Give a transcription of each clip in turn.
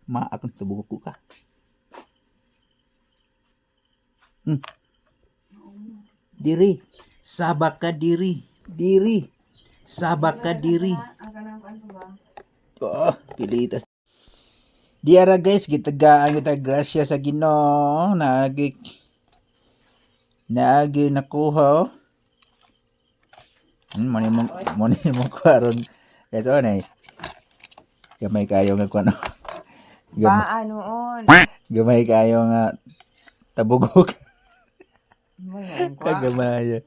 Maakon tubugo ko ka. Diri. Sabak ka diri. Diri. Sabak ka diri. Oh, pilitas. Diara guys, gitagaan kita grasya sa Ginoo. Naagi nakuha. Moni mo karon. Eso na. Gamay kayo nga kuno. Ba anoon. Gamay kayo nga tabugok. Kwa. Kagamay.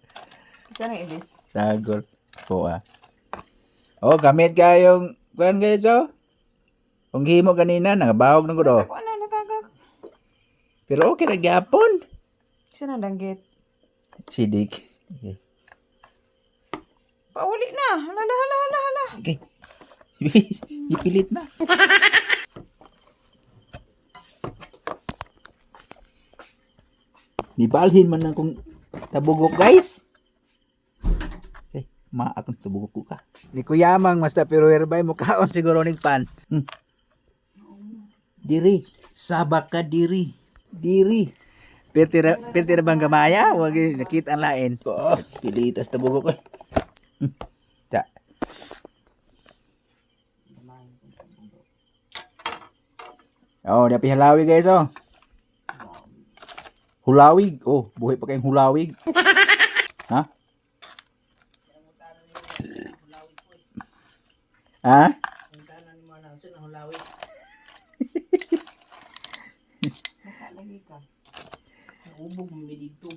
Isa na ibis. Sagol. Po Oh, gamit kayong kuan guys oh. Kung himo kanina nangabahog nang gudo. Ako na nakagak. Pero okay ra gyapon. Isa na danggit. Sidik. Okay. Pauli na. Hala. Okay. Ipilit na. Nibalhin man na kung tabugok guys. Say, maakong tabugok ko ka. Ni kuyamang mas pero herbay mo kaon siguro ning pan. Diri, sabak ka diri. Diri. Pertira bang gamaya? Wag nakita ang lain. Oh, pilitas tabugok ko. Ta. Oh, dapat halawig guys oh. Hulawig. Oh, buhay pa kayong hulawig. Ha? Ha? Lagi ka. Ubog mo dito.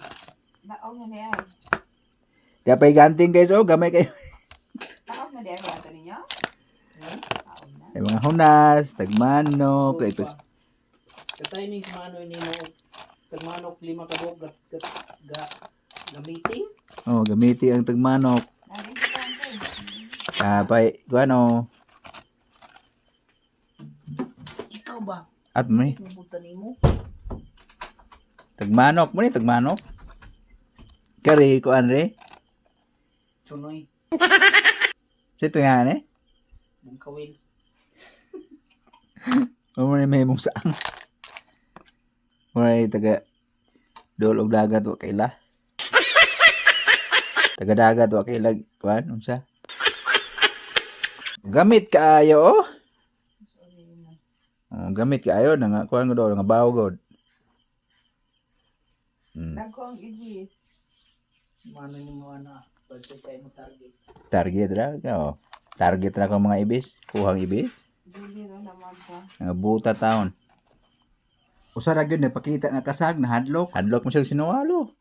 Daaw na diyan. Dapat ganting guys oh, gamay kayo. Daaw na diyan ato ninyo. Daaw na. Ay mga hunas, tagmanok, ito. Sa timing sa mano ini mo tagmanok 5 kabog gamiting. Oh, gamiti ang tagmanok. Lagi ka kay. Kapay, ano, Ikaw ba? at mo ni, Pupunta nimo. tagmanok mo ni, tagmanok. Kari ko anre. Tunoy, Sito nga ni. bungkawin. Mo ni may mong saang. Muna taga dol og dagat wa kaila. Taga dagat wa kaila kuan unsa? Gamit kaayo oh. Oh, gamit kaayo nga kuan go nga bawo god. Dagko ang ibis. Mano nimo ana pwede tayo mo target. Target ra ka oh. Target ra ko mga ibis, kuhang ibis. Dili na naman ka. Nga buta taon. Usa ra gyud napakita nga kasag na hadlok. Hadlok mo siya sinuwalo.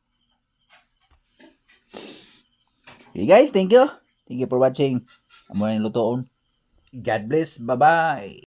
Okay guys, thank you. Thank you for watching. Amo na lutoon. God bless. Bye-bye.